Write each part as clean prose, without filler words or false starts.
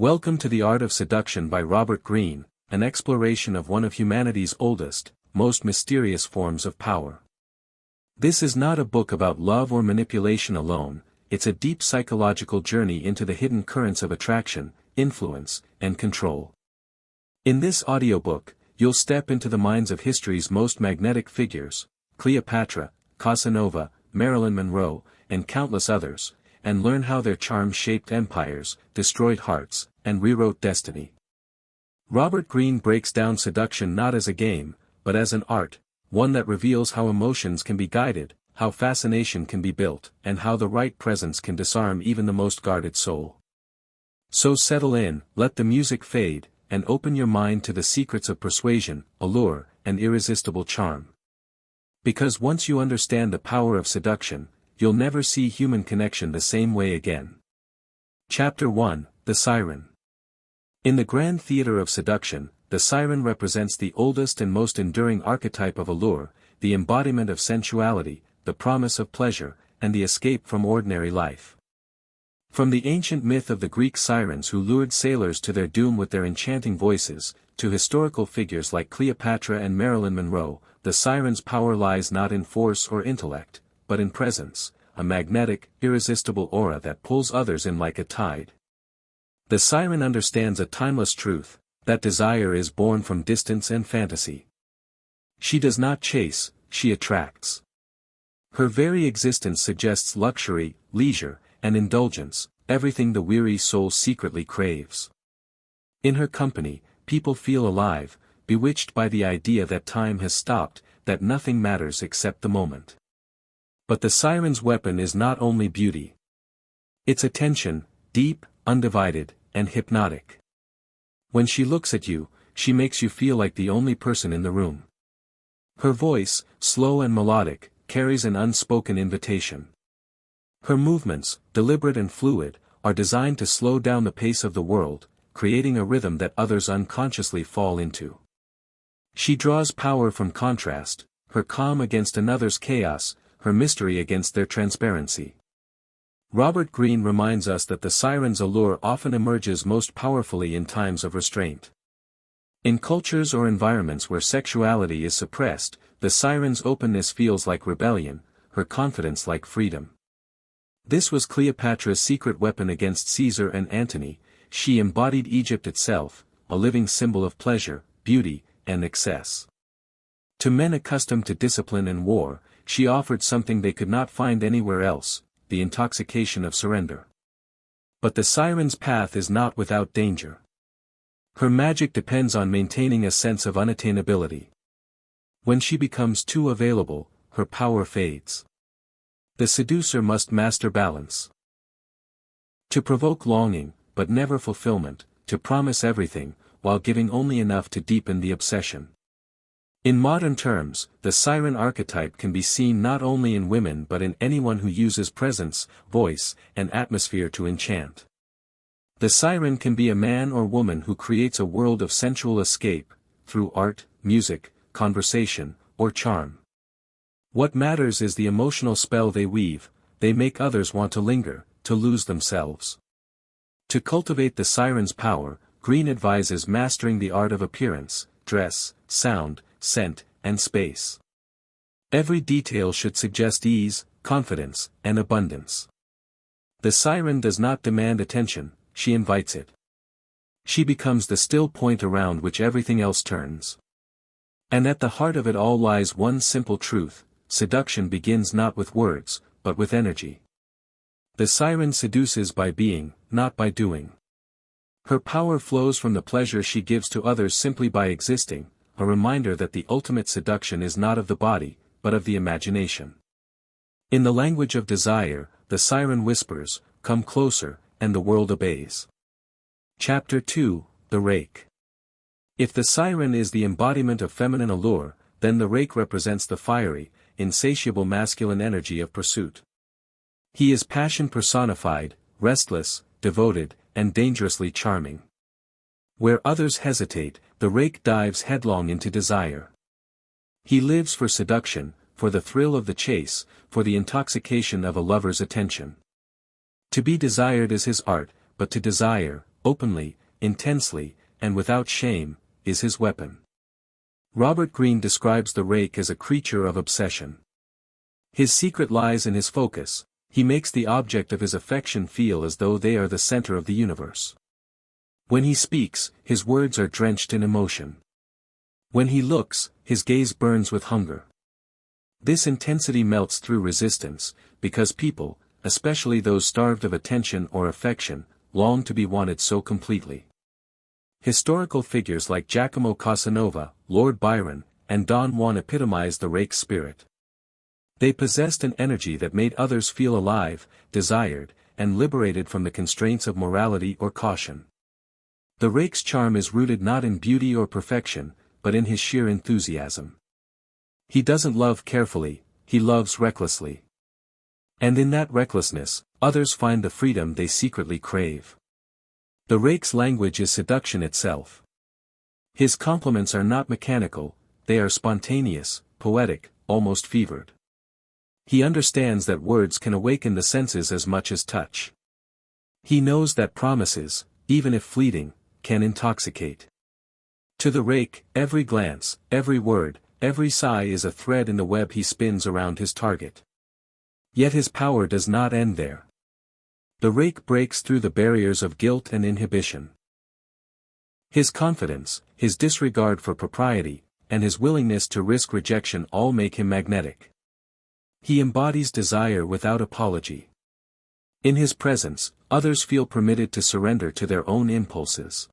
Welcome to The Art of Seduction by Robert Greene, an exploration of one of humanity's oldest, most mysterious forms of power. This is not a book about love or manipulation alone, it's a deep psychological journey into the hidden currents of attraction, influence, and control. In this audiobook, you'll step into the minds of history's most magnetic figures, Cleopatra, Casanova, Marilyn Monroe, and countless others, and learn how their charm shaped empires, destroyed hearts, and rewrote destiny. Robert Greene breaks down seduction not as a game, but as an art, one that reveals how emotions can be guided, how fascination can be built, and how the right presence can disarm even the most guarded soul. So settle in, let the music fade, and open your mind to the secrets of persuasion, allure, and irresistible charm. Because once you understand the power of seduction, you'll never see human connection the same way again. Chapter 1, The Siren. In the grand theater of seduction, the siren represents the oldest and most enduring archetype of allure, the embodiment of sensuality, the promise of pleasure, and the escape from ordinary life. From the ancient myth of the Greek sirens who lured sailors to their doom with their enchanting voices, to historical figures like Cleopatra and Marilyn Monroe, the siren's power lies not in force or intellect, but in presence, a magnetic, irresistible aura that pulls others in like a tide. The siren understands a timeless truth, that desire is born from distance and fantasy. She does not chase, she attracts. Her very existence suggests luxury, leisure, and indulgence, everything the weary soul secretly craves. In her company, people feel alive, bewitched by the idea that time has stopped, that nothing matters except the moment. But the siren's weapon is not only beauty. It's attention, deep, undivided, and hypnotic. When she looks at you, she makes you feel like the only person in the room. Her voice, slow and melodic, carries an unspoken invitation. Her movements, deliberate and fluid, are designed to slow down the pace of the world, creating a rhythm that others unconsciously fall into. She draws power from contrast, her calm against another's chaos, her mystery against their transparency. Robert Greene reminds us that the siren's allure often emerges most powerfully in times of restraint. In cultures or environments where sexuality is suppressed, the siren's openness feels like rebellion, her confidence like freedom. This was Cleopatra's secret weapon against Caesar and Antony. She embodied Egypt itself, a living symbol of pleasure, beauty, and excess. To men accustomed to discipline and war, she offered something they could not find anywhere else, the intoxication of surrender. But the siren's path is not without danger. Her magic depends on maintaining a sense of unattainability. When she becomes too available, her power fades. The seducer must master balance. To provoke longing, but never fulfillment, to promise everything, while giving only enough to deepen the obsession. In modern terms, the siren archetype can be seen not only in women but in anyone who uses presence, voice, and atmosphere to enchant. The siren can be a man or woman who creates a world of sensual escape, through art, music, conversation, or charm. What matters is the emotional spell they weave. They make others want to linger, to lose themselves. To cultivate the siren's power, Greene advises mastering the art of appearance, dress, sound, scent, and space. Every detail should suggest ease, confidence, and abundance. The siren does not demand attention, she invites it. She becomes the still point around which everything else turns. And at the heart of it all lies one simple truth: seduction begins not with words, but with energy. The siren seduces by being, not by doing. Her power flows from the pleasure she gives to others simply by existing, a reminder that the ultimate seduction is not of the body, but of the imagination. In the language of desire, the siren whispers, "Come closer," and the world obeys. Chapter 2, The Rake. If the siren is the embodiment of feminine allure, then the rake represents the fiery, insatiable masculine energy of pursuit. He is passion personified, restless, devoted, and dangerously charming. Where others hesitate, the rake dives headlong into desire. He lives for seduction, for the thrill of the chase, for the intoxication of a lover's attention. To be desired is his art, but to desire, openly, intensely, and without shame, is his weapon. Robert Greene describes the rake as a creature of obsession. His secret lies in his focus. He makes the object of his affection feel as though they are the center of the universe. When he speaks, his words are drenched in emotion. When he looks, his gaze burns with hunger. This intensity melts through resistance, because people, especially those starved of attention or affection, long to be wanted so completely. Historical figures like Giacomo Casanova, Lord Byron, and Don Juan epitomize the rake's spirit. They possessed an energy that made others feel alive, desired, and liberated from the constraints of morality or caution. The rake's charm is rooted not in beauty or perfection, but in his sheer enthusiasm. He doesn't love carefully, he loves recklessly. And in that recklessness, others find the freedom they secretly crave. The rake's language is seduction itself. His compliments are not mechanical, they are spontaneous, poetic, almost fevered. He understands that words can awaken the senses as much as touch. He knows that promises, even if fleeting, can intoxicate. To the rake, every glance, every word, every sigh is a thread in the web he spins around his target. Yet his power does not end there. The rake breaks through the barriers of guilt and inhibition. His confidence, his disregard for propriety, and his willingness to risk rejection all make him magnetic. He embodies desire without apology. In his presence, others feel permitted to surrender to their own impulses.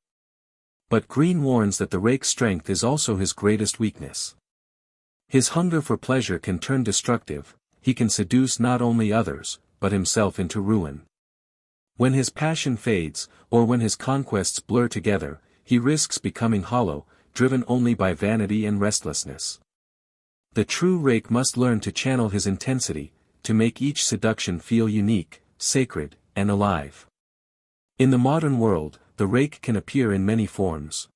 But Greene warns that the rake's strength is also his greatest weakness. His hunger for pleasure can turn destructive. He can seduce not only others, but himself into ruin. When his passion fades, or when his conquests blur together, he risks becoming hollow, driven only by vanity and restlessness. The true rake must learn to channel his intensity, to make each seduction feel unique, sacred, and alive. In the modern world, the rake can appear in many forms.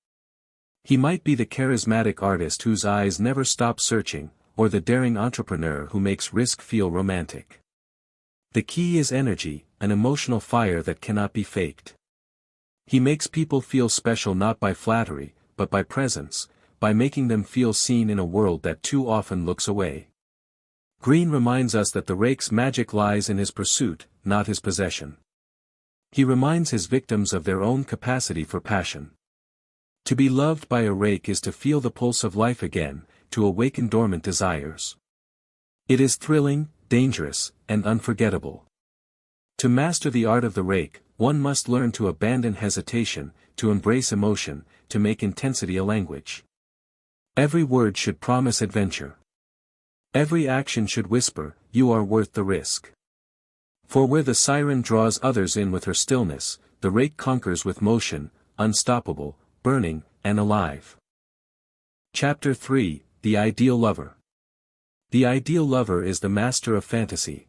He might be the charismatic artist whose eyes never stop searching, or the daring entrepreneur who makes risk feel romantic. The key is energy, an emotional fire that cannot be faked. He makes people feel special not by flattery, but by presence, by making them feel seen in a world that too often looks away. Greene reminds us that the rake's magic lies in his pursuit, not his possession. He reminds his victims of their own capacity for passion. To be loved by a rake is to feel the pulse of life again, to awaken dormant desires. It is thrilling, dangerous, and unforgettable. To master the art of the rake, one must learn to abandon hesitation, to embrace emotion, to make intensity a language. Every word should promise adventure. Every action should whisper, "You are worth the risk." For where the siren draws others in with her stillness, the rake conquers with motion, unstoppable, burning, and alive. Chapter 3: The Ideal Lover. The ideal lover is the master of fantasy.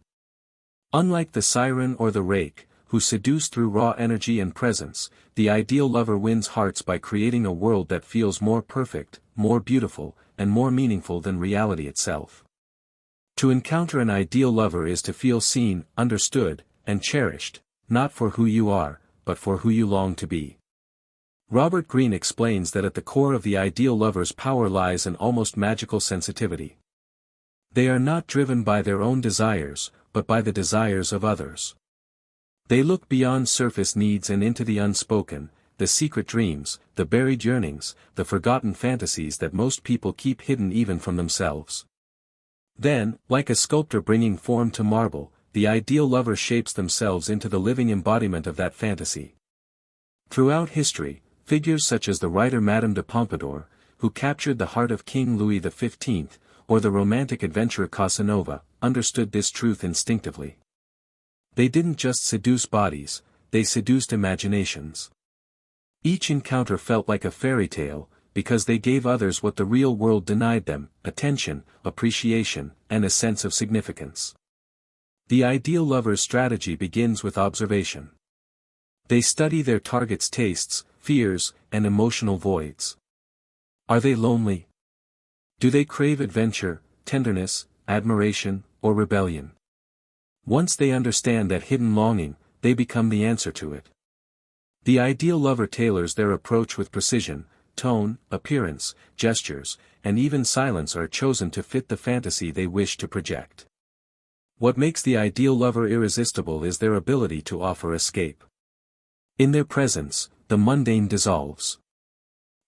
Unlike the siren or the rake, who seduce through raw energy and presence, the ideal lover wins hearts by creating a world that feels more perfect, more beautiful, and more meaningful than reality itself. To encounter an ideal lover is to feel seen, understood, and cherished, not for who you are, but for who you long to be. Robert Greene explains that at the core of the ideal lover's power lies an almost magical sensitivity. They are not driven by their own desires, but by the desires of others. They look beyond surface needs and into the unspoken, the secret dreams, the buried yearnings, the forgotten fantasies that most people keep hidden even from themselves. Then, like a sculptor bringing form to marble, the ideal lover shapes themselves into the living embodiment of that fantasy. Throughout history, figures such as the writer Madame de Pompadour, who captured the heart of King Louis XV, or the romantic adventurer Casanova, understood this truth instinctively. They didn't just seduce bodies, they seduced imaginations. Each encounter felt like a fairy tale, because they gave others what the real world denied them: attention, appreciation, and a sense of significance. The ideal lover's strategy begins with observation. They study their target's tastes, fears, and emotional voids. Are they lonely? Do they crave adventure, tenderness, admiration, or rebellion? Once they understand that hidden longing, they become the answer to it. The ideal lover tailors their approach with precision. Tone, appearance, gestures, and even silence are chosen to fit the fantasy they wish to project. What makes the ideal lover irresistible is their ability to offer escape. In their presence, the mundane dissolves.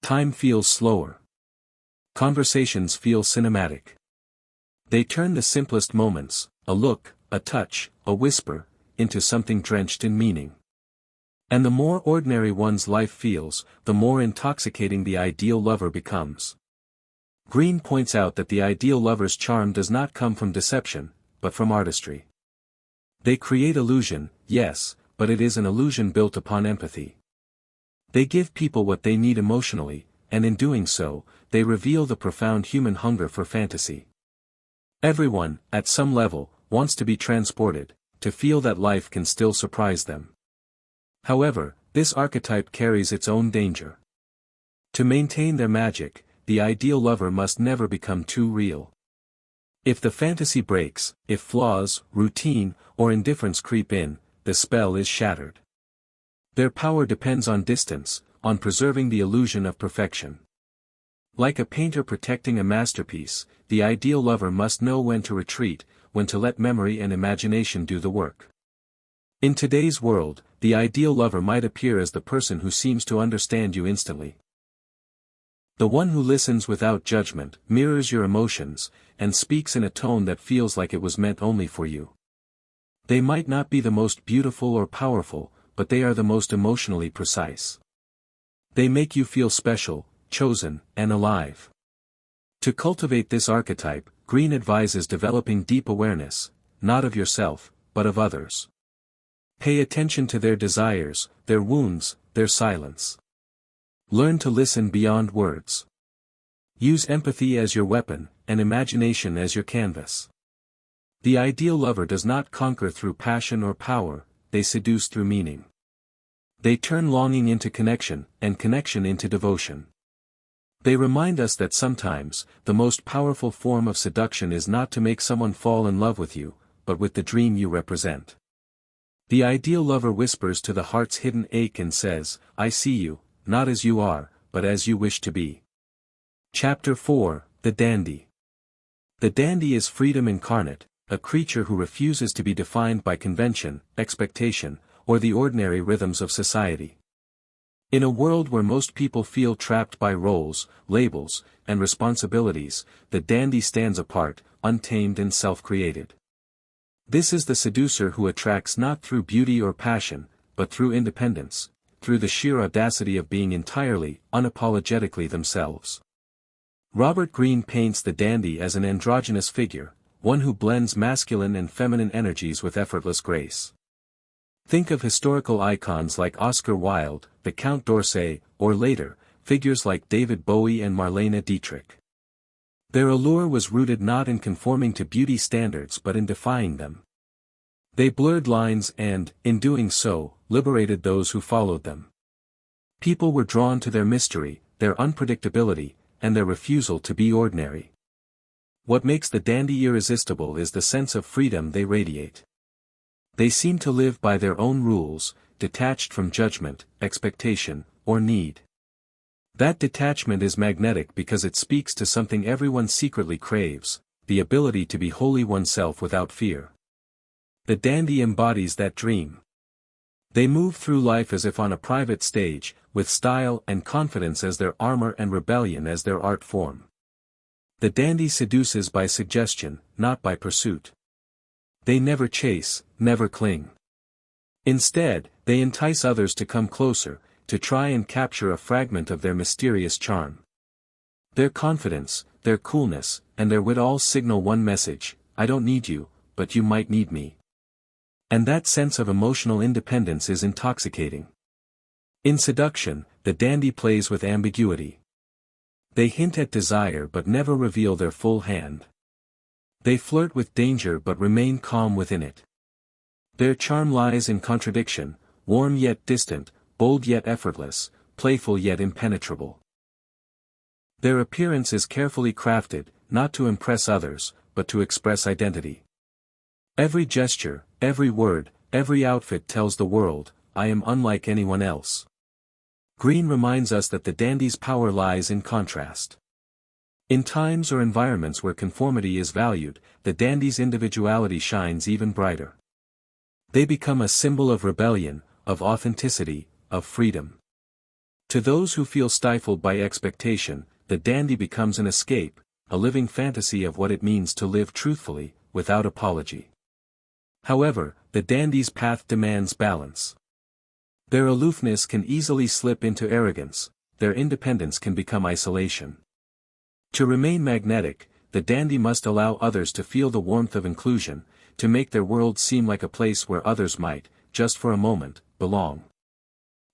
Time feels slower. Conversations feel cinematic. They turn the simplest moments, a look, a touch, a whisper, into something drenched in meaning. And the more ordinary one's life feels, the more intoxicating the ideal lover becomes. Greene points out that the ideal lover's charm does not come from deception, but from artistry. They create illusion, yes, but it is an illusion built upon empathy. They give people what they need emotionally, and in doing so, they reveal the profound human hunger for fantasy. Everyone, at some level, wants to be transported, to feel that life can still surprise them. However, this archetype carries its own danger. To maintain their magic, the ideal lover must never become too real. If the fantasy breaks, if flaws, routine, or indifference creep in, the spell is shattered. Their power depends on distance, on preserving the illusion of perfection. Like a painter protecting a masterpiece, the ideal lover must know when to retreat, when to let memory and imagination do the work. In today's world, the ideal lover might appear as the person who seems to understand you instantly. The one who listens without judgment, mirrors your emotions, and speaks in a tone that feels like it was meant only for you. They might not be the most beautiful or powerful, but they are the most emotionally precise. They make you feel special, chosen, and alive. To cultivate this archetype, Greene advises developing deep awareness, not of yourself, but of others. Pay attention to their desires, their wounds, their silence. Learn to listen beyond words. Use empathy as your weapon, and imagination as your canvas. The ideal lover does not conquer through passion or power, they seduce through meaning. They turn longing into connection, and connection into devotion. They remind us that sometimes, the most powerful form of seduction is not to make someone fall in love with you, but with the dream you represent. The ideal lover whispers to the heart's hidden ache and says, I see you, not as you are, but as you wish to be. Chapter 4, The Dandy. The dandy is freedom incarnate, a creature who refuses to be defined by convention, expectation, or the ordinary rhythms of society. In a world where most people feel trapped by roles, labels, and responsibilities, the dandy stands apart, untamed and self-created. This is the seducer who attracts not through beauty or passion, but through independence, through the sheer audacity of being entirely, unapologetically themselves. Robert Greene paints the dandy as an androgynous figure, one who blends masculine and feminine energies with effortless grace. Think of historical icons like Oscar Wilde, the Count d'Orsay, or later, figures like David Bowie and Marlene Dietrich. Their allure was rooted not in conforming to beauty standards but in defying them. They blurred lines and, in doing so, liberated those who followed them. People were drawn to their mystery, their unpredictability, and their refusal to be ordinary. What makes the dandy irresistible is the sense of freedom they radiate. They seem to live by their own rules, detached from judgment, expectation, or need. That detachment is magnetic because it speaks to something everyone secretly craves, the ability to be wholly oneself without fear. The dandy embodies that dream. They move through life as if on a private stage, with style and confidence as their armor and rebellion as their art form. The dandy seduces by suggestion, not by pursuit. They never chase, never cling. Instead, they entice others to come closer, to try and capture a fragment of their mysterious charm. Their confidence, their coolness, and their wit all signal one message: I don't need you, but you might need me. And that sense of emotional independence is intoxicating. In seduction, the dandy plays with ambiguity. They hint at desire but never reveal their full hand. They flirt with danger but remain calm within it. Their charm lies in contradiction, warm yet distant, bold yet effortless, playful yet impenetrable. Their appearance is carefully crafted, not to impress others, but to express identity. Every gesture, every word, every outfit tells the world, I am unlike anyone else. Greene reminds us that the dandy's power lies in contrast. In times or environments where conformity is valued, the dandy's individuality shines even brighter. They become a symbol of rebellion, of authenticity, of freedom. To those who feel stifled by expectation, the dandy becomes an escape, a living fantasy of what it means to live truthfully, without apology. However, the dandy's path demands balance. Their aloofness can easily slip into arrogance, their independence can become isolation. To remain magnetic, the dandy must allow others to feel the warmth of inclusion, to make their world seem like a place where others might, just for a moment, belong.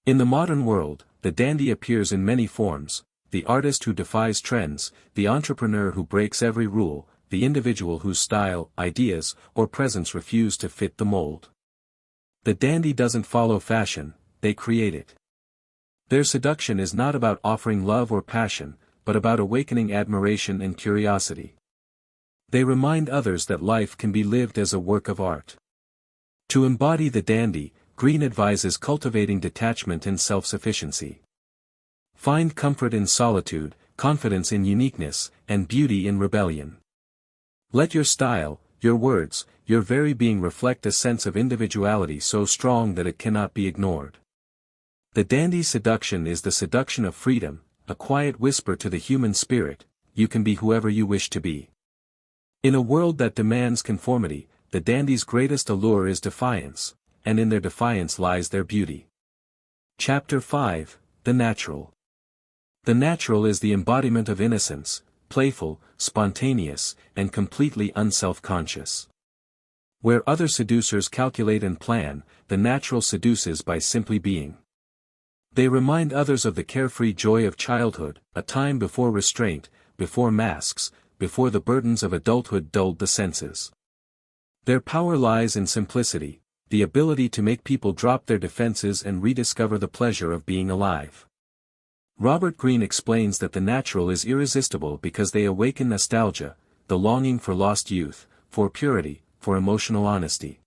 In the modern world, the dandy appears in many forms: the artist who defies trends, the entrepreneur who breaks every rule, the individual whose style, ideas, or presence refuse to fit the mold. The dandy doesn't follow fashion, they create it. Their seduction is not about offering love or passion, but about awakening admiration and curiosity. They remind others that life can be lived as a work of art. To embody the dandy, Greene advises cultivating detachment and self-sufficiency. Find comfort in solitude, confidence in uniqueness, and beauty in rebellion. Let your style, your words, your very being reflect a sense of individuality so strong that it cannot be ignored. The dandy's seduction is the seduction of freedom, a quiet whisper to the human spirit: you can be whoever you wish to be. In a world that demands conformity, the dandy's greatest allure is defiance, and in their defiance lies their beauty. Chapter 5: The Natural. The natural is the embodiment of innocence, playful, spontaneous, and completely unself-conscious. Where other seducers calculate and plan, the natural seduces by simply being. They remind others of the carefree joy of childhood, a time before restraint, before masks, before the burdens of adulthood dulled the senses. Their power lies in simplicity, the ability to make people drop their defenses and rediscover the pleasure of being alive. Robert Greene explains that the natural is irresistible because they awaken nostalgia, the longing for lost youth, for purity, for emotional honesty.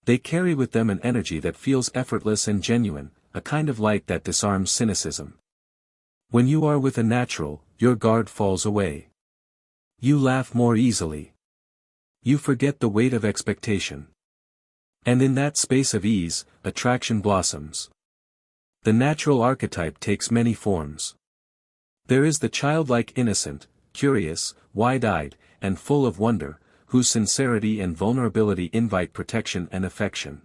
They carry with them an energy that feels effortless and genuine, a kind of light that disarms cynicism. When you are with a natural, your guard falls away. You laugh more easily. You forget the weight of expectation. And in that space of ease, attraction blossoms. The natural archetype takes many forms. There is the childlike innocent, curious, wide-eyed, and full of wonder, whose sincerity and vulnerability invite protection and affection.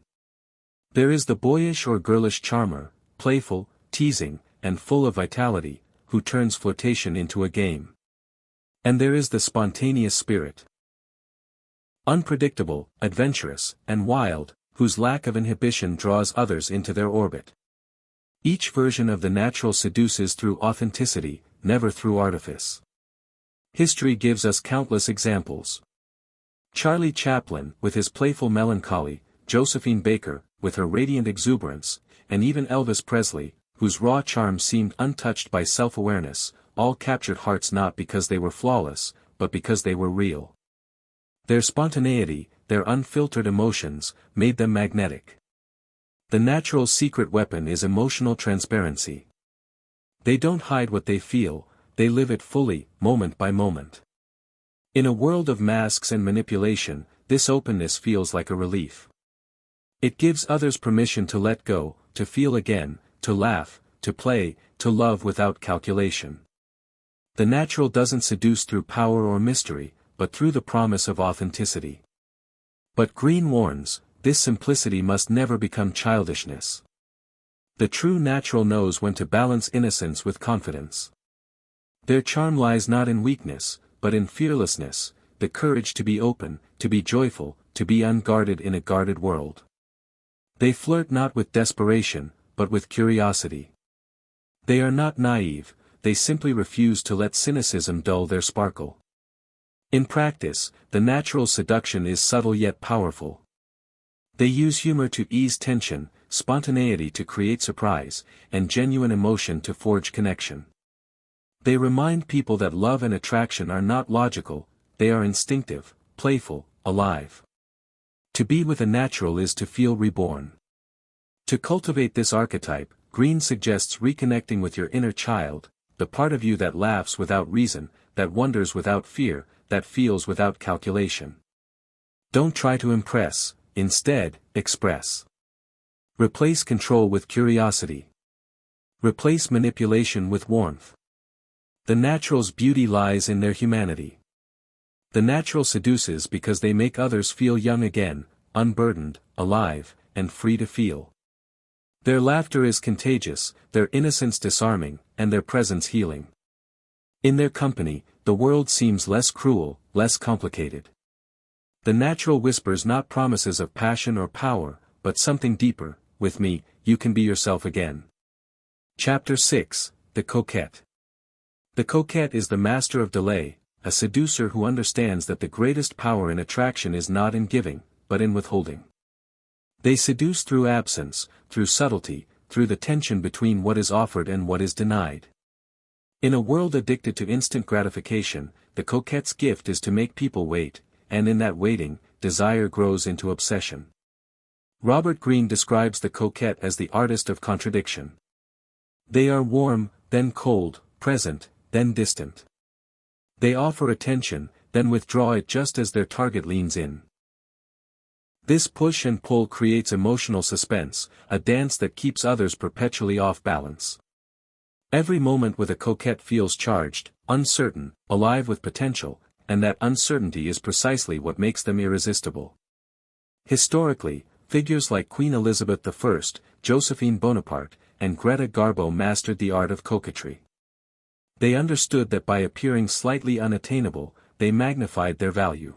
There is the boyish or girlish charmer, playful, teasing, and full of vitality, who turns flirtation into a game. And there is the spontaneous spirit. Unpredictable, adventurous, and wild, whose lack of inhibition draws others into their orbit. Each version of the natural seduces through authenticity, never through artifice. History gives us countless examples. Charlie Chaplin, with his playful melancholy, Josephine Baker, with her radiant exuberance, and even Elvis Presley, whose raw charm seemed untouched by self-awareness, all captured hearts not because they were flawless, but because they were real. Their spontaneity, their unfiltered emotions, made them magnetic. The natural's secret weapon is emotional transparency. They don't hide what they feel, they live it fully, moment by moment. In a world of masks and manipulation, this openness feels like a relief. It gives others permission to let go, to feel again, to laugh, to play, to love without calculation. The natural doesn't seduce through power or mystery, but through the promise of authenticity. But Greene warns, this simplicity must never become childishness. The true natural knows when to balance innocence with confidence. Their charm lies not in weakness, but in fearlessness, the courage to be open, to be joyful, to be unguarded in a guarded world. They flirt not with desperation, but with curiosity. They are not naive, they simply refuse to let cynicism dull their sparkle. In practice, the natural seduction is subtle yet powerful. They use humor to ease tension, spontaneity to create surprise, and genuine emotion to forge connection. They remind people that love and attraction are not logical, they are instinctive, playful, alive. To be with a natural is to feel reborn. To cultivate this archetype, Greene suggests reconnecting with your inner child, the part of you that laughs without reason, that wonders without fear, that feels without calculation. Don't try to impress, instead, express. Replace control with curiosity. Replace manipulation with warmth. The natural's beauty lies in their humanity. The natural seduces because they make others feel young again, unburdened, alive, and free to feel. Their laughter is contagious, their innocence disarming, and their presence healing. In their company, the world seems less cruel, less complicated. The natural whispers not promises of passion or power, but something deeper. With me, you can be yourself again. Chapter 6, The Coquette. The coquette is the master of delay, a seducer who understands that the greatest power in attraction is not in giving, but in withholding. They seduce through absence, through subtlety, through the tension between what is offered and what is denied. In a world addicted to instant gratification, the coquette's gift is to make people wait, and in that waiting, desire grows into obsession. Robert Greene describes the coquette as the artist of contradiction. They are warm, then cold, present, then distant. They offer attention, then withdraw it just as their target leans in. This push and pull creates emotional suspense, a dance that keeps others perpetually off balance. Every moment with a coquette feels charged, uncertain, alive with potential, and that uncertainty is precisely what makes them irresistible. Historically, figures like Queen Elizabeth I, Josephine Bonaparte, and Greta Garbo mastered the art of coquetry. They understood that by appearing slightly unattainable, they magnified their value.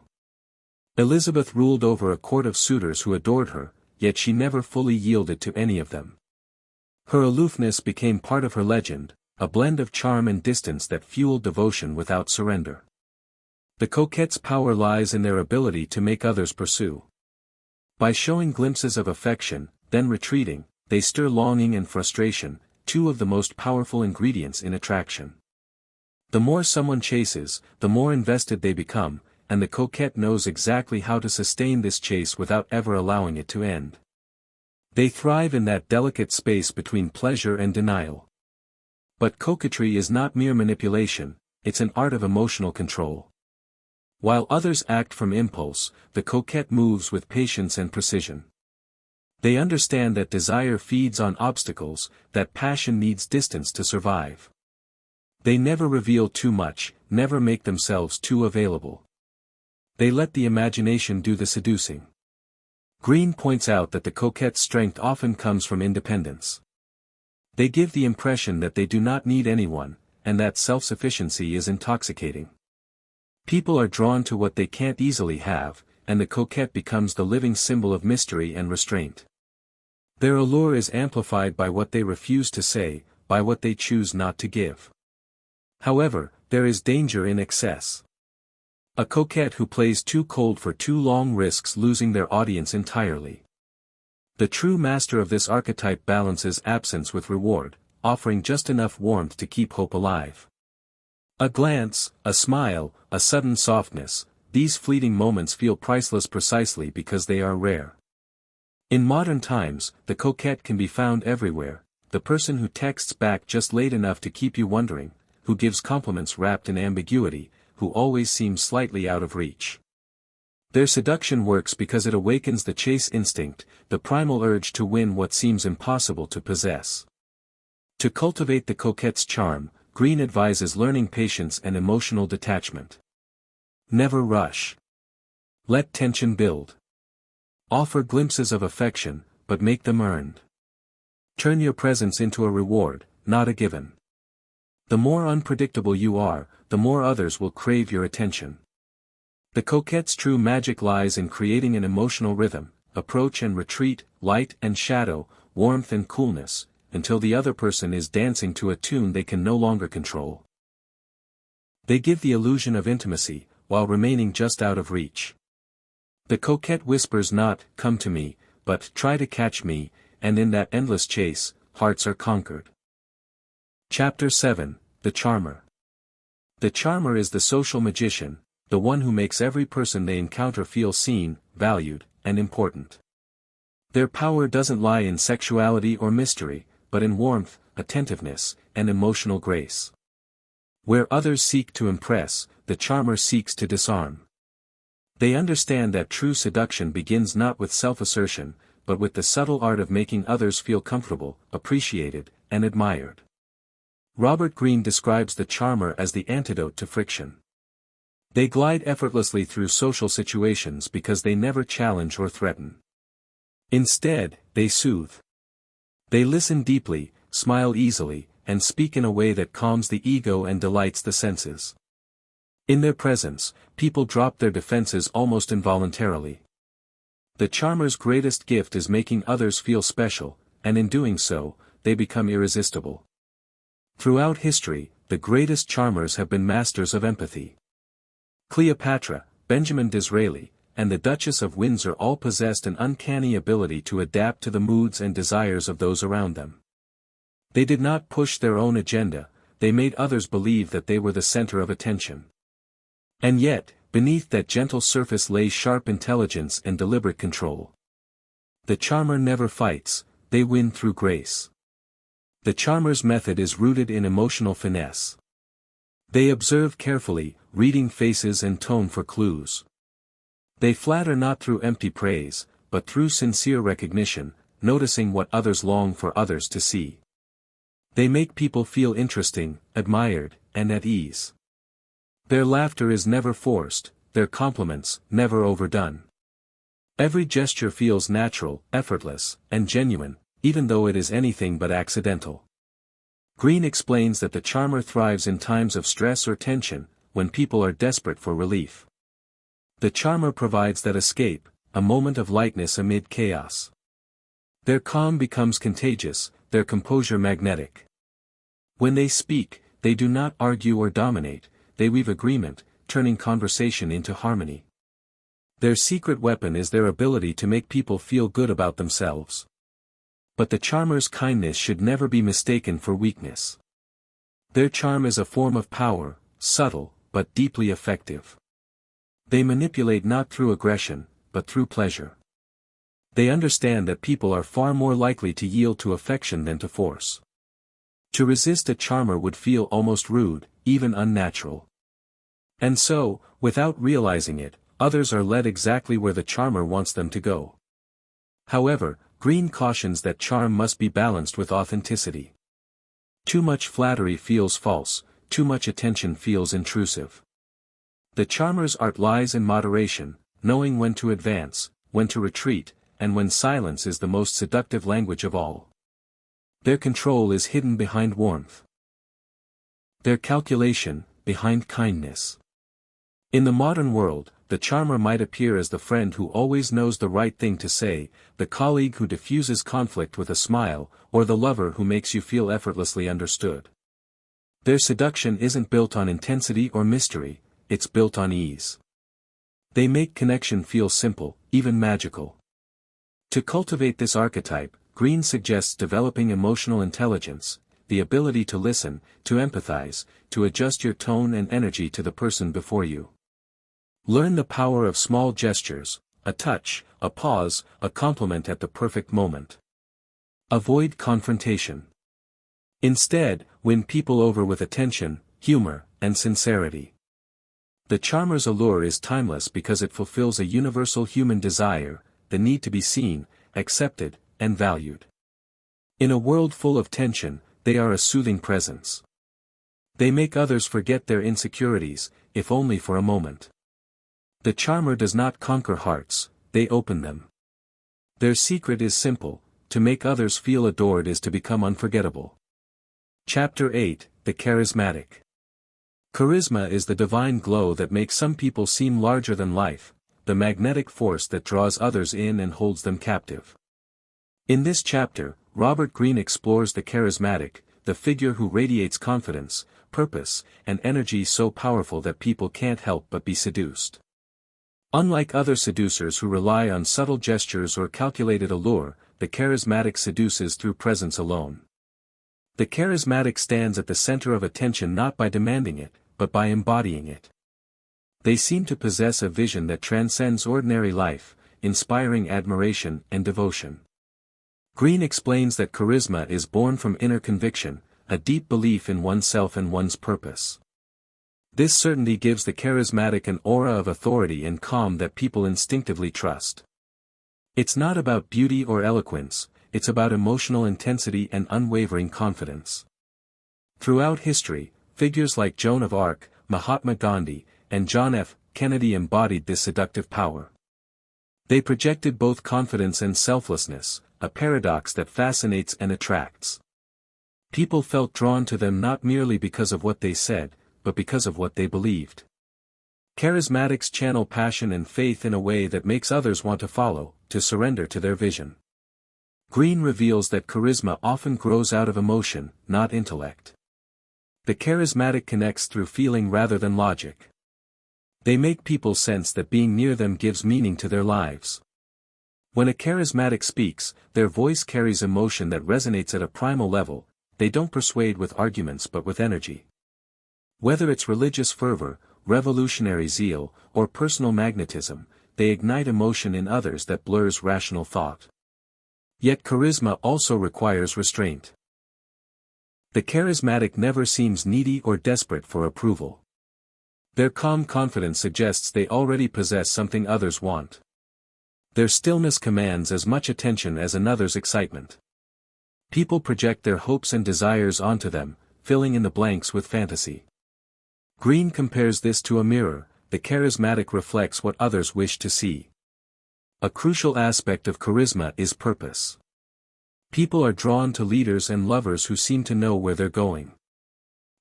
Elizabeth ruled over a court of suitors who adored her, yet she never fully yielded to any of them. Her aloofness became part of her legend, a blend of charm and distance that fueled devotion without surrender. The coquette's power lies in their ability to make others pursue. By showing glimpses of affection, then retreating, they stir longing and frustration, two of the most powerful ingredients in attraction. The more someone chases, the more invested they become, and the coquette knows exactly how to sustain this chase without ever allowing it to end. They thrive in that delicate space between pleasure and denial. But coquetry is not mere manipulation, it's an art of emotional control. While others act from impulse, the coquette moves with patience and precision. They understand that desire feeds on obstacles, that passion needs distance to survive. They never reveal too much, never make themselves too available. They let the imagination do the seducing. Greene points out that the coquette's strength often comes from independence. They give the impression that they do not need anyone, and that self-sufficiency is intoxicating. People are drawn to what they can't easily have, and the coquette becomes the living symbol of mystery and restraint. Their allure is amplified by what they refuse to say, by what they choose not to give. However, there is danger in excess. A coquette who plays too cold for too long risks losing their audience entirely. The true master of this archetype balances absence with reward, offering just enough warmth to keep hope alive. A glance, a smile, a sudden softness, these fleeting moments feel priceless precisely because they are rare. In modern times, the coquette can be found everywhere, the person who texts back just late enough to keep you wondering, who gives compliments wrapped in ambiguity, who always seems slightly out of reach. Their seduction works because it awakens the chase instinct, the primal urge to win what seems impossible to possess. To cultivate the coquette's charm, Greene advises learning patience and emotional detachment. Never rush. Let tension build. Offer glimpses of affection, but make them earned. Turn your presence into a reward, not a given. The more unpredictable you are, the more others will crave your attention. The coquette's true magic lies in creating an emotional rhythm, approach and retreat, light and shadow, warmth and coolness, until the other person is dancing to a tune they can no longer control. They give the illusion of intimacy, while remaining just out of reach. The coquette whispers not, "Come to me," but "Try to catch me," and in that endless chase, hearts are conquered. Chapter 7, The Charmer. The charmer is the social magician, the one who makes every person they encounter feel seen, valued, and important. Their power doesn't lie in sexuality or mystery, but in warmth, attentiveness, and emotional grace. Where others seek to impress, the charmer seeks to disarm. They understand that true seduction begins not with self-assertion, but with the subtle art of making others feel comfortable, appreciated, and admired. Robert Greene describes the charmer as the antidote to friction. They glide effortlessly through social situations because they never challenge or threaten. Instead, they soothe. They listen deeply, smile easily, and speak in a way that calms the ego and delights the senses. In their presence, people drop their defenses almost involuntarily. The charmer's greatest gift is making others feel special, and in doing so, they become irresistible. Throughout history, the greatest charmers have been masters of empathy. Cleopatra, Benjamin Disraeli, and the Duchess of Windsor all possessed an uncanny ability to adapt to the moods and desires of those around them. They did not push their own agenda, they made others believe that they were the center of attention. And yet, beneath that gentle surface lay sharp intelligence and deliberate control. The charmer never fights, they win through grace. The charmer's method is rooted in emotional finesse. They observe carefully, reading faces and tone for clues. They flatter not through empty praise, but through sincere recognition, noticing what others long for others to see. They make people feel interesting, admired, and at ease. Their laughter is never forced, their compliments never overdone. Every gesture feels natural, effortless, and genuine, even though it is anything but accidental. Greene explains that the charmer thrives in times of stress or tension, when people are desperate for relief. The charmer provides that escape, a moment of lightness amid chaos. Their calm becomes contagious, their composure magnetic. When they speak, they do not argue or dominate, they weave agreement, turning conversation into harmony. Their secret weapon is their ability to make people feel good about themselves. But the charmer's kindness should never be mistaken for weakness. Their charm is a form of power, subtle, but deeply effective. They manipulate not through aggression, but through pleasure. They understand that people are far more likely to yield to affection than to force. To resist a charmer would feel almost rude, even unnatural. And so, without realizing it, others are led exactly where the charmer wants them to go. However, Greene cautions that charm must be balanced with authenticity. Too much flattery feels false, too much attention feels intrusive. The charmer's art lies in moderation, knowing when to advance, when to retreat, and when silence is the most seductive language of all. Their control is hidden behind warmth. Their calculation, behind kindness. In the modern world, the charmer might appear as the friend who always knows the right thing to say, the colleague who diffuses conflict with a smile, or the lover who makes you feel effortlessly understood. Their seduction isn't built on intensity or mystery, it's built on ease. They make connection feel simple, even magical. To cultivate this archetype, Greene suggests developing emotional intelligence, the ability to listen, to empathize, to adjust your tone and energy to the person before you. Learn the power of small gestures, a touch, a pause, a compliment at the perfect moment. Avoid confrontation. Instead, win people over with attention, humor, and sincerity. The charmer's allure is timeless because it fulfills a universal human desire, the need to be seen, accepted, and valued. In a world full of tension, they are a soothing presence. They make others forget their insecurities, if only for a moment. The charmer does not conquer hearts, they open them. Their secret is simple: to make others feel adored is to become unforgettable. Chapter 8, The Charismatic. Charisma is the divine glow that makes some people seem larger than life, the magnetic force that draws others in and holds them captive. In this chapter, Robert Greene explores the charismatic, the figure who radiates confidence, purpose, and energy so powerful that people can't help but be seduced. Unlike other seducers who rely on subtle gestures or calculated allure, the charismatic seduces through presence alone. The charismatic stands at the center of attention not by demanding it, but by embodying it. They seem to possess a vision that transcends ordinary life, inspiring admiration and devotion. Greene explains that charisma is born from inner conviction, a deep belief in oneself and one's purpose. This certainty gives the charismatic an aura of authority and calm that people instinctively trust. It's not about beauty or eloquence, it's about emotional intensity and unwavering confidence. Throughout history, figures like Joan of Arc, Mahatma Gandhi, and John F. Kennedy embodied this seductive power. They projected both confidence and selflessness, a paradox that fascinates and attracts. People felt drawn to them not merely because of what they said, but because of what they believed. Charismatics channel passion and faith in a way that makes others want to follow, to surrender to their vision. Greene reveals that charisma often grows out of emotion, not intellect. The charismatic connects through feeling rather than logic. They make people sense that being near them gives meaning to their lives. When a charismatic speaks, their voice carries emotion that resonates at a primal level. They don't persuade with arguments but with energy. Whether it's religious fervor, revolutionary zeal, or personal magnetism, they ignite emotion in others that blurs rational thought. Yet charisma also requires restraint. The charismatic never seems needy or desperate for approval. Their calm confidence suggests they already possess something others want. Their stillness commands as much attention as another's excitement. People project their hopes and desires onto them, filling in the blanks with fantasy. Greene compares this to a mirror. The charismatic reflects what others wish to see. A crucial aspect of charisma is purpose. People are drawn to leaders and lovers who seem to know where they're going.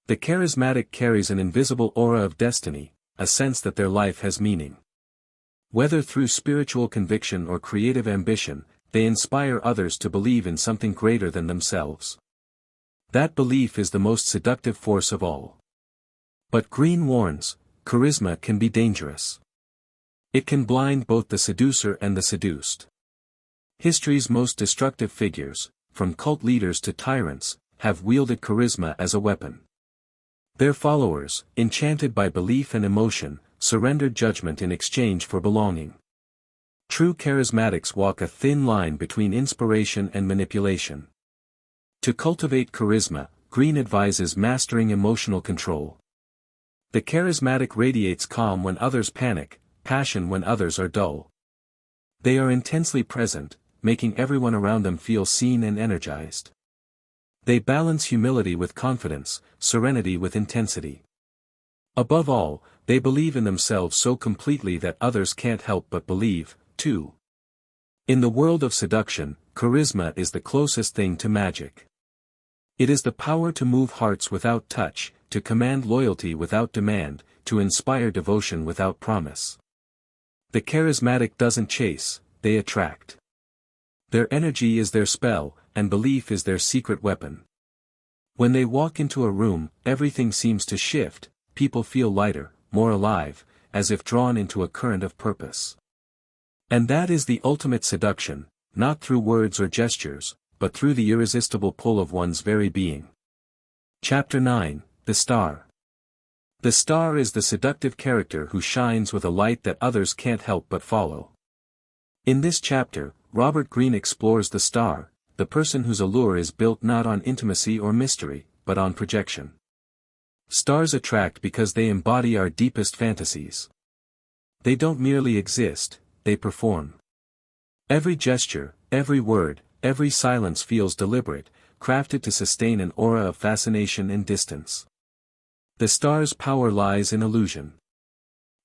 The charismatic carries an invisible aura of destiny, a sense that their life has meaning. Whether through spiritual conviction or creative ambition, they inspire others to believe in something greater than themselves. That belief is the most seductive force of all. But Greene warns, charisma can be dangerous. It can blind both the seducer and the seduced. History's most destructive figures, from cult leaders to tyrants, have wielded charisma as a weapon. Their followers, enchanted by belief and emotion, surrendered judgment in exchange for belonging. True charismatics walk a thin line between inspiration and manipulation. To cultivate charisma, Greene advises mastering emotional control. The charismatic radiates calm when others panic, passion when others are dull. They are intensely present, making everyone around them feel seen and energized. They balance humility with confidence, serenity with intensity. Above all, they believe in themselves so completely that others can't help but believe, too. In the world of seduction, charisma is the closest thing to magic. It is the power to move hearts without touch, to command loyalty without demand, to inspire devotion without promise. The charismatic doesn't chase, they attract. Their energy is their spell, and belief is their secret weapon. When they walk into a room, everything seems to shift, people feel lighter, more alive, as if drawn into a current of purpose. And that is the ultimate seduction, not through words or gestures, but through the irresistible pull of one's very being. Chapter 9, The Star. The star is the seductive character who shines with a light that others can't help but follow. In this chapter, Robert Greene explores the star, the person whose allure is built not on intimacy or mystery, but on projection. Stars attract because they embody our deepest fantasies. They don't merely exist, they perform. Every gesture, every word, every silence feels deliberate, crafted to sustain an aura of fascination and distance. The star's power lies in illusion.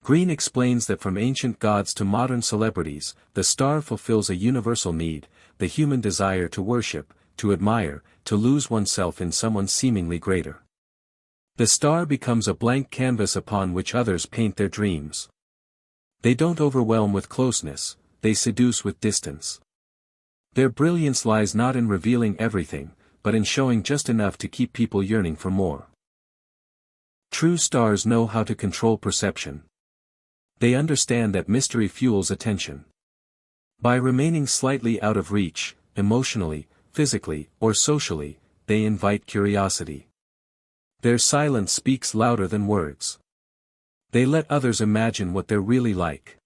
Greene explains that from ancient gods to modern celebrities, the star fulfills a universal need, the human desire to worship, to admire, to lose oneself in someone seemingly greater. The star becomes a blank canvas upon which others paint their dreams. They don't overwhelm with closeness, they seduce with distance. Their brilliance lies not in revealing everything, but in showing just enough to keep people yearning for more. True stars know how to control perception. They understand that mystery fuels attention. By remaining slightly out of reach, emotionally, physically, or socially, they invite curiosity. Their silence speaks louder than words. They let others imagine what they're really like.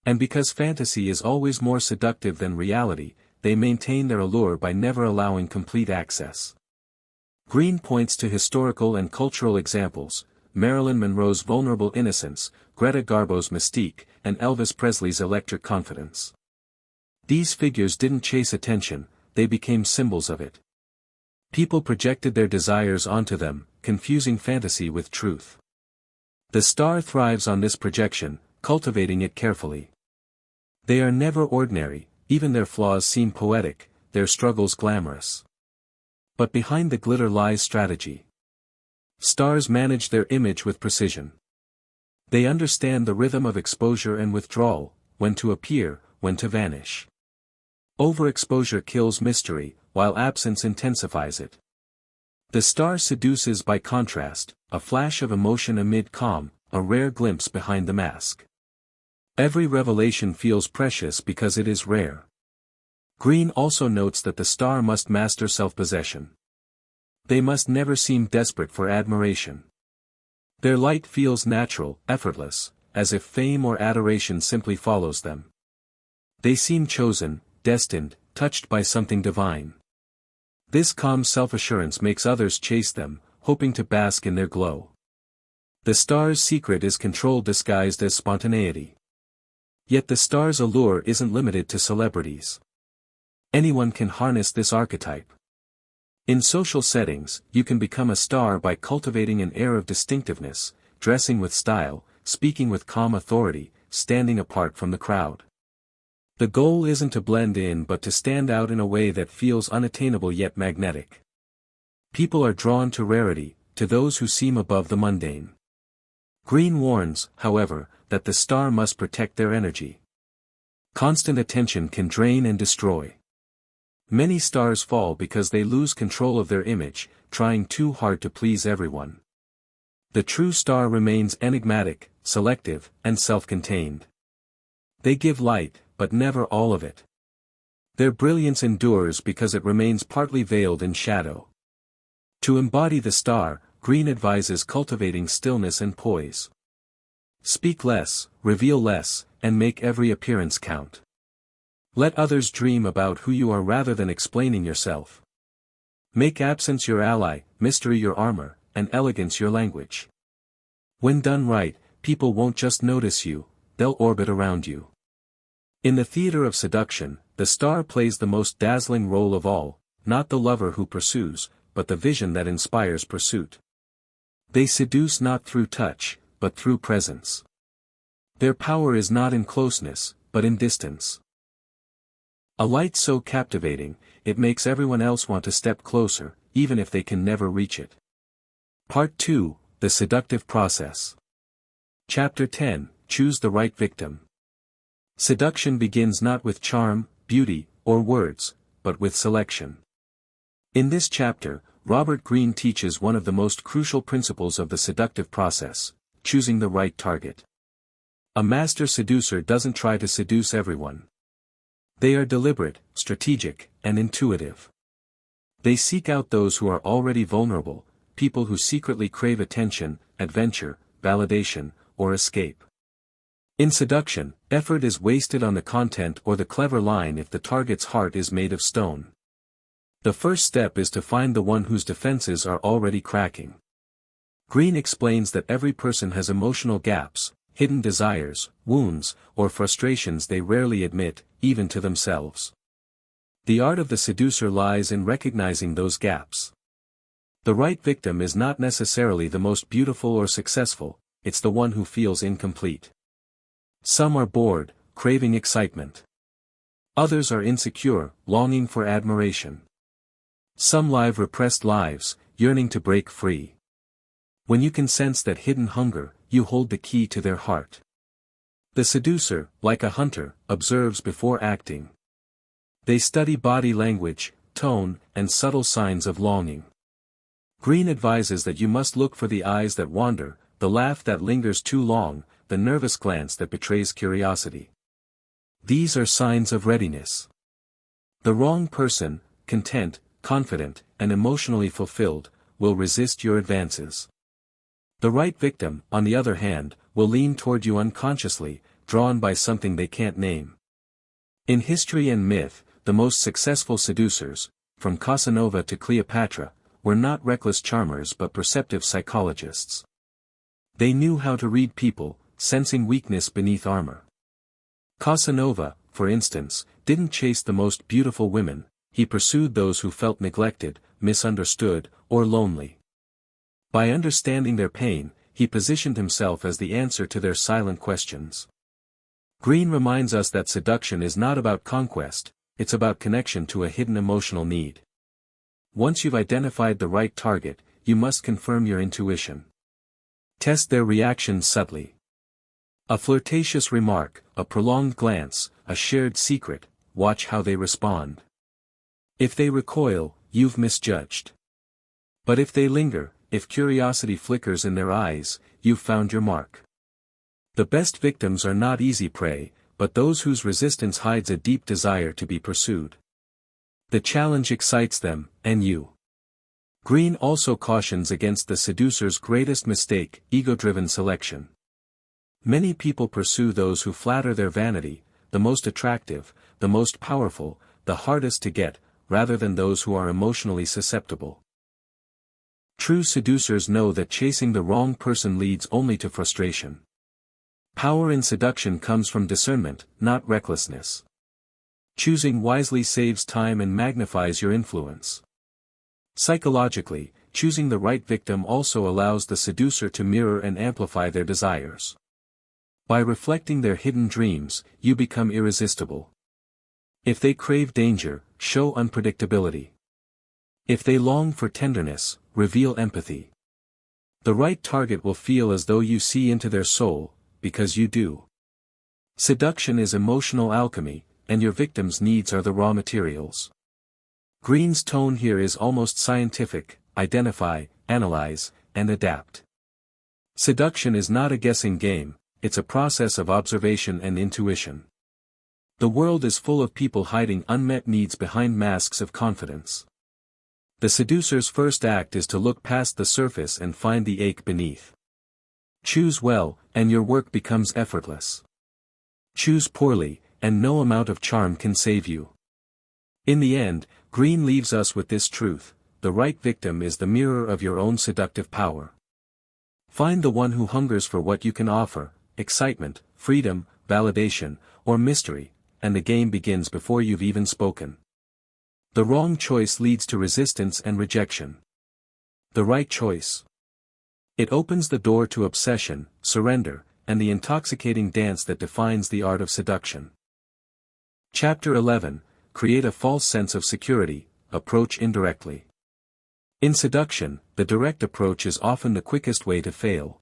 And because fantasy is always more seductive than reality, they maintain their allure by never allowing complete access. Greene points to historical and cultural examples: Marilyn Monroe's vulnerable innocence, Greta Garbo's mystique, and Elvis Presley's electric confidence. These figures didn't chase attention, they became symbols of it. People projected their desires onto them, confusing fantasy with truth. The star thrives on this projection, cultivating it carefully. They are never ordinary, even their flaws seem poetic, their struggles glamorous. But behind the glitter lies strategy. Stars manage their image with precision. They understand the rhythm of exposure and withdrawal, when to appear, when to vanish. Overexposure kills mystery, while absence intensifies it. The star seduces by contrast, a flash of emotion amid calm, a rare glimpse behind the mask. Every revelation feels precious because it is rare. Greene also notes that the star must master self-possession. They must never seem desperate for admiration. Their light feels natural, effortless, as if fame or adoration simply follows them. They seem chosen, destined, touched by something divine. This calm self-assurance makes others chase them, hoping to bask in their glow. The star's secret is control disguised as spontaneity. Yet the star's allure isn't limited to celebrities. Anyone can harness this archetype. In social settings, you can become a star by cultivating an air of distinctiveness, dressing with style, speaking with calm authority, standing apart from the crowd. The goal isn't to blend in but to stand out in a way that feels unattainable yet magnetic. People are drawn to rarity, to those who seem above the mundane. Greene warns, however, that the star must protect their energy. Constant attention can drain and destroy. Many stars fall because they lose control of their image, trying too hard to please everyone. The true star remains enigmatic, selective, and self-contained. They give light, but never all of it. Their brilliance endures because it remains partly veiled in shadow. To embody the star, Greene advises cultivating stillness and poise. Speak less, reveal less, and make every appearance count. Let others dream about who you are rather than explaining yourself. Make absence your ally, mystery your armor, and elegance your language. When done right, people won't just notice you, they'll orbit around you. In the theater of seduction, the star plays the most dazzling role of all, not the lover who pursues, but the vision that inspires pursuit. They seduce not through touch, but through presence. Their power is not in closeness, but in distance. A light so captivating, it makes everyone else want to step closer, even if they can never reach it. Part 2, The Seductive Process. Chapter 10, Choose the Right Victim. Seduction begins not with charm, beauty, or words, but with selection. In this chapter, Robert Greene teaches one of the most crucial principles of the seductive process: choosing the right target. A master seducer doesn't try to seduce everyone. They are deliberate, strategic, and intuitive. They seek out those who are already vulnerable, people who secretly crave attention, adventure, validation, or escape. In seduction, effort is wasted on the content or the clever line if the target's heart is made of stone. The first step is to find the one whose defenses are already cracking. Greene explains that every person has emotional gaps, hidden desires, wounds, or frustrations they rarely admit, even to themselves. The art of the seducer lies in recognizing those gaps. The right victim is not necessarily the most beautiful or successful, it's the one who feels incomplete. Some are bored, craving excitement. Others are insecure, longing for admiration. Some live repressed lives, yearning to break free. When you can sense that hidden hunger, you hold the key to their heart. The seducer, like a hunter, observes before acting. They study body language, tone, and subtle signs of longing. Greene advises that you must look for the eyes that wander, the laugh that lingers too long, the nervous glance that betrays curiosity. These are signs of readiness. The wrong person, content, confident, and emotionally fulfilled, will resist your advances. The right victim, on the other hand, will lean toward you unconsciously, drawn by something they can't name. In history and myth, the most successful seducers, from Casanova to Cleopatra, were not reckless charmers but perceptive psychologists. They knew how to read people, sensing weakness beneath armor. Casanova, for instance, didn't chase the most beautiful women, he pursued those who felt neglected, misunderstood, or lonely. By understanding their pain, he positioned himself as the answer to their silent questions. Greene reminds us that seduction is not about conquest, it's about connection to a hidden emotional need. Once you've identified the right target, you must confirm your intuition. Test their reaction subtly. A flirtatious remark, a prolonged glance, a shared secret, watch how they respond. If they recoil, you've misjudged. But if they linger, if curiosity flickers in their eyes, you've found your mark. The best victims are not easy prey, but those whose resistance hides a deep desire to be pursued. The challenge excites them, and you. Greene also cautions against the seducer's greatest mistake, ego-driven selection. Many people pursue those who flatter their vanity, the most attractive, the most powerful, the hardest to get, rather than those who are emotionally susceptible. True seducers know that chasing the wrong person leads only to frustration. Power in seduction comes from discernment, not recklessness. Choosing wisely saves time and magnifies your influence. Psychologically, choosing the right victim also allows the seducer to mirror and amplify their desires. By reflecting their hidden dreams, you become irresistible. If they crave danger, show unpredictability. If they long for tenderness, reveal empathy. The right target will feel as though you see into their soul, because you do. Seduction is emotional alchemy, and your victim's needs are the raw materials. Greene's tone here is almost scientific: identify, analyze, and adapt. Seduction is not a guessing game, it's a process of observation and intuition. The world is full of people hiding unmet needs behind masks of confidence. The seducer's first act is to look past the surface and find the ache beneath. Choose well, and your work becomes effortless. Choose poorly, and no amount of charm can save you. In the end, Greene leaves us with this truth: the right victim is the mirror of your own seductive power. Find the one who hungers for what you can offer: excitement, freedom, validation, or mystery, and the game begins before you've even spoken. The wrong choice leads to resistance and rejection. The right choice. It opens the door to obsession, surrender, and the intoxicating dance that defines the art of seduction. Chapter 11. Create a false sense of security, approach indirectly. In seduction, the direct approach is often the quickest way to fail.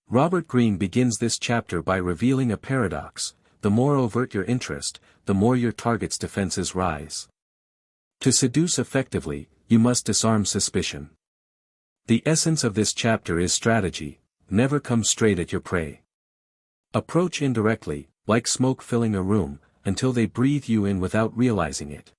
Robert Greene begins this chapter by revealing a paradox: the more overt your interest, the more your target's defenses rise. To seduce effectively, you must disarm suspicion. The essence of this chapter is strategy: never come straight at your prey. Approach indirectly, like smoke filling a room, until they breathe you in without realizing it.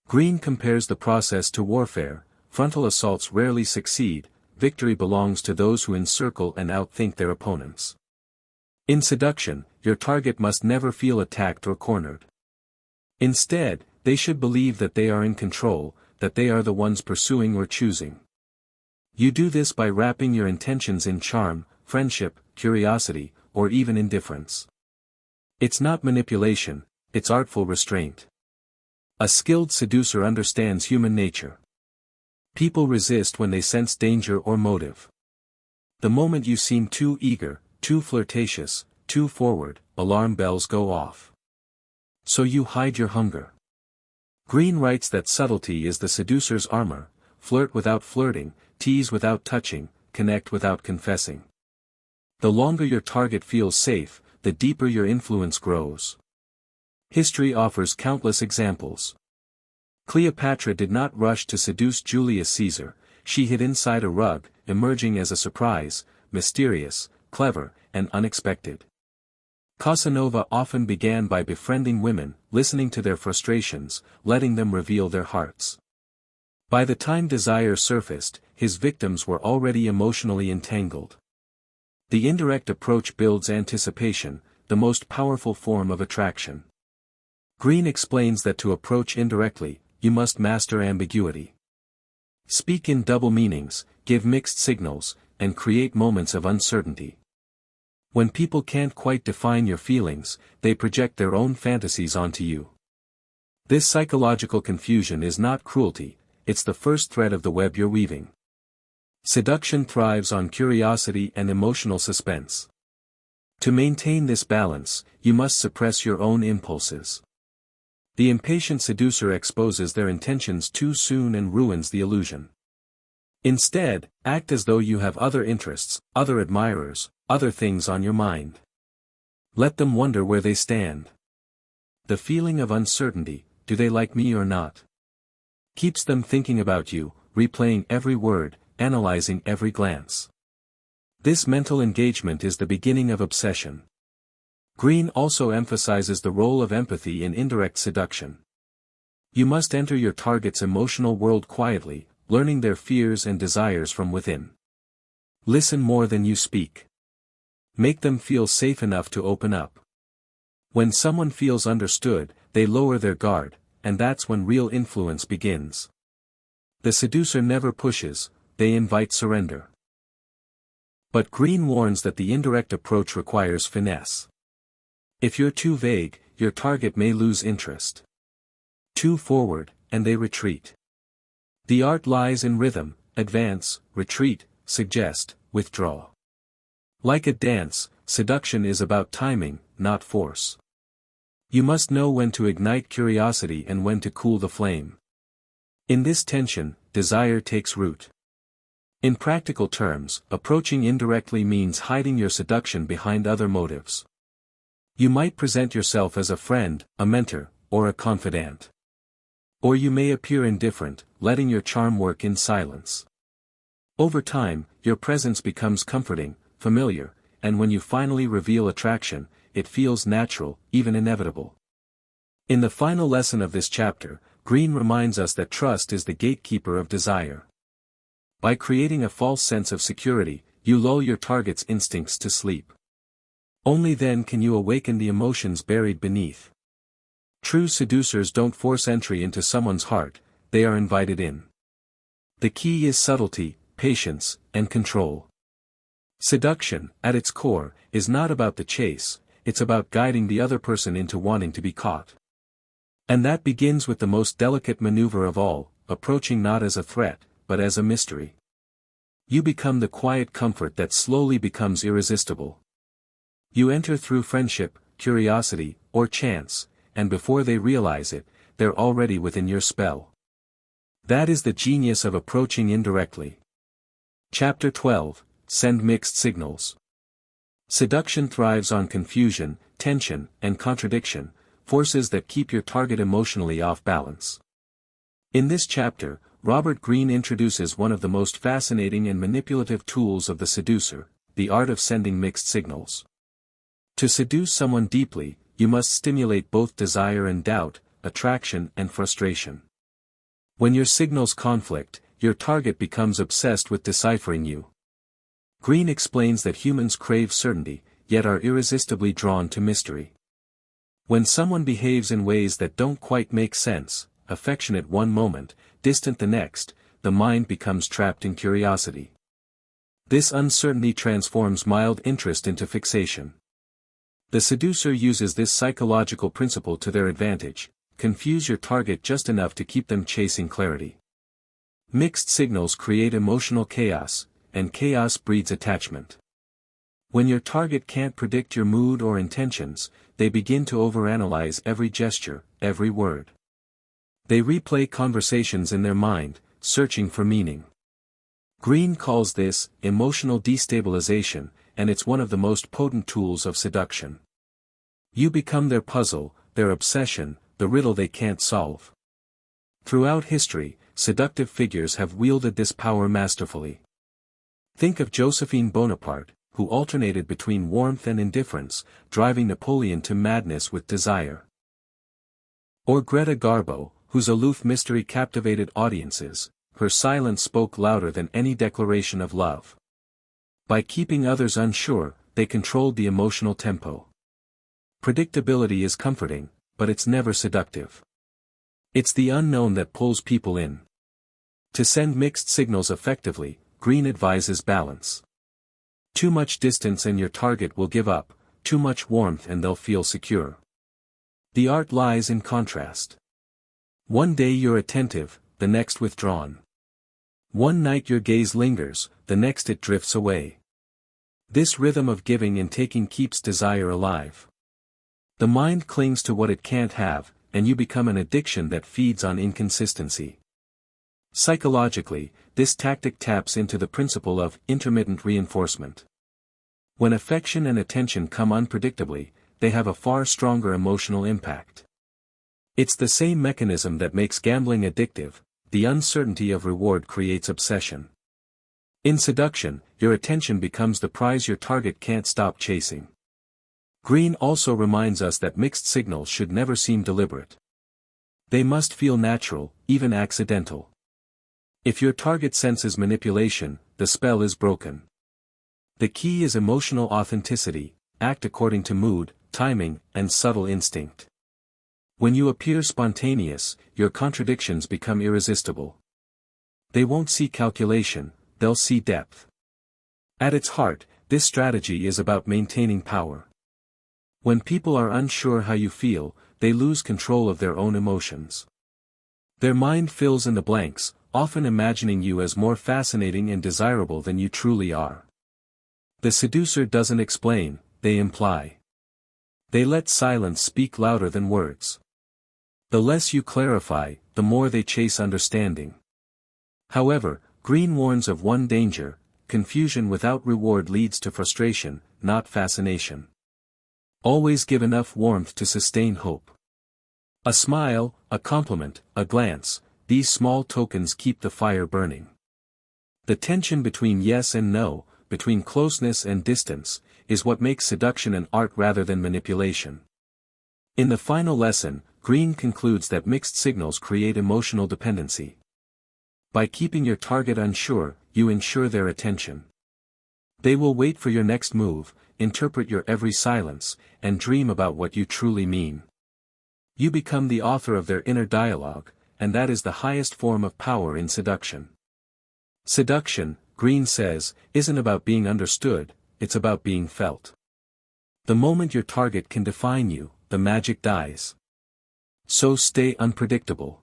Greene compares the process to warfare: frontal assaults rarely succeed, victory belongs to those who encircle and outthink their opponents. In seduction, your target must never feel attacked or cornered. Instead, they should believe that they are in control, that they are the ones pursuing or choosing. You do this by wrapping your intentions in charm, friendship, curiosity, or even indifference. It's not manipulation, it's artful restraint. A skilled seducer understands human nature. People resist when they sense danger or motive. The moment you seem too eager, too flirtatious, too forward, alarm bells go off. So you hide your hunger. Greene writes that subtlety is the seducer's armor: flirt without flirting, tease without touching, connect without confessing. The longer your target feels safe, the deeper your influence grows. History offers countless examples. Cleopatra did not rush to seduce Julius Caesar, she hid inside a rug, emerging as a surprise, mysterious, clever, and unexpected. Casanova often began by befriending women, listening to their frustrations, letting them reveal their hearts. By the time desire surfaced, his victims were already emotionally entangled. The indirect approach builds anticipation, the most powerful form of attraction. Greene explains that to approach indirectly, you must master ambiguity. Speak in double meanings, give mixed signals, and create moments of uncertainty. When people can't quite define your feelings, they project their own fantasies onto you. This psychological confusion is not cruelty, it's the first thread of the web you're weaving. Seduction thrives on curiosity and emotional suspense. To maintain this balance, you must suppress your own impulses. The impatient seducer exposes their intentions too soon and ruins the illusion. Instead, act as though you have other interests, other admirers, other things on your mind. Let them wonder where they stand. The feeling of uncertainty, do they like me or not? Keeps them thinking about you, replaying every word, analyzing every glance. This mental engagement is the beginning of obsession. Greene also emphasizes the role of empathy in indirect seduction. You must enter your target's emotional world quietly, learning their fears and desires from within. Listen more than you speak. Make them feel safe enough to open up. When someone feels understood, they lower their guard, and that's when real influence begins. The seducer never pushes, they invite surrender. But Greene warns that the indirect approach requires finesse. If you're too vague, your target may lose interest. Too forward, and they retreat. The art lies in rhythm: advance, retreat, suggest, withdraw. Like a dance, seduction is about timing, not force. You must know when to ignite curiosity and when to cool the flame. In this tension, desire takes root. In practical terms, approaching indirectly means hiding your seduction behind other motives. You might present yourself as a friend, a mentor, or a confidant. Or you may appear indifferent, letting your charm work in silence. Over time, your presence becomes comforting, familiar, and when you finally reveal attraction, it feels natural, even inevitable. In the final lesson of this chapter, Greene reminds us that trust is the gatekeeper of desire. By creating a false sense of security, you lull your target's instincts to sleep. Only then can you awaken the emotions buried beneath. True seducers don't force entry into someone's heart, they are invited in. The key is subtlety, patience, and control. Seduction, at its core, is not about the chase, it's about guiding the other person into wanting to be caught. And that begins with the most delicate maneuver of all, approaching not as a threat, but as a mystery. You become the quiet comfort that slowly becomes irresistible. You enter through friendship, curiosity, or chance, and before they realize it, they're already within your spell. That is the genius of approaching indirectly. Chapter 12, Send Mixed Signals. Seduction thrives on confusion, tension, and contradiction, forces that keep your target emotionally off balance. In this chapter, Robert Greene introduces one of the most fascinating and manipulative tools of the seducer, the art of sending mixed signals. To seduce someone deeply, you must stimulate both desire and doubt, attraction and frustration. When your signals conflict, your target becomes obsessed with deciphering you. Greene explains that humans crave certainty, yet are irresistibly drawn to mystery. When someone behaves in ways that don't quite make sense, affectionate one moment, distant the next, the mind becomes trapped in curiosity. This uncertainty transforms mild interest into fixation. The seducer uses this psychological principle to their advantage: confuse your target just enough to keep them chasing clarity. Mixed signals create emotional chaos, and chaos breeds attachment. When your target can't predict your mood or intentions, they begin to overanalyze every gesture, every word. They replay conversations in their mind, searching for meaning. Greene calls this emotional destabilization, and it's one of the most potent tools of seduction. You become their puzzle, their obsession, the riddle they can't solve. Throughout history, seductive figures have wielded this power masterfully. Think of Josephine Bonaparte, who alternated between warmth and indifference, driving Napoleon to madness with desire. Or Greta Garbo, whose aloof mystery captivated audiences, her silence spoke louder than any declaration of love. By keeping others unsure, they controlled the emotional tempo. Predictability is comforting, but it's never seductive. It's the unknown that pulls people in. To send mixed signals effectively, Greene advises balance. Too much distance and your target will give up, too much warmth and they'll feel secure. The art lies in contrast. One day you're attentive, the next withdrawn. One night your gaze lingers, the next it drifts away. This rhythm of giving and taking keeps desire alive. The mind clings to what it can't have, and you become an addiction that feeds on inconsistency. Psychologically, this tactic taps into the principle of intermittent reinforcement. When affection and attention come unpredictably, they have a far stronger emotional impact. It's the same mechanism that makes gambling addictive. The uncertainty of reward creates obsession. In seduction, your attention becomes the prize your target can't stop chasing. Greene also reminds us that mixed signals should never seem deliberate. They must feel natural, even accidental. If your target senses manipulation, the spell is broken. The key is emotional authenticity. Act according to mood, timing, and subtle instinct. When you appear spontaneous, your contradictions become irresistible. They won't see calculation, they'll see depth. At its heart, this strategy is about maintaining power. When people are unsure how you feel, they lose control of their own emotions. Their mind fills in the blanks, often imagining you as more fascinating and desirable than you truly are. The seducer doesn't explain, they imply. They let silence speak louder than words. The less you clarify, the more they chase understanding. However, Greene warns of one danger: confusion without reward leads to frustration, not fascination. Always give enough warmth to sustain hope. A smile, a compliment, a glance, these small tokens keep the fire burning. The tension between yes and no, between closeness and distance, is what makes seduction an art rather than manipulation. In the final lesson, Greene concludes that mixed signals create emotional dependency. By keeping your target unsure, you ensure their attention. They will wait for your next move, interpret your every silence, and dream about what you truly mean. You become the author of their inner dialogue, and that is the highest form of power in seduction. Seduction, Greene says, isn't about being understood, it's about being felt. The moment your target can define you, the magic dies. So stay unpredictable.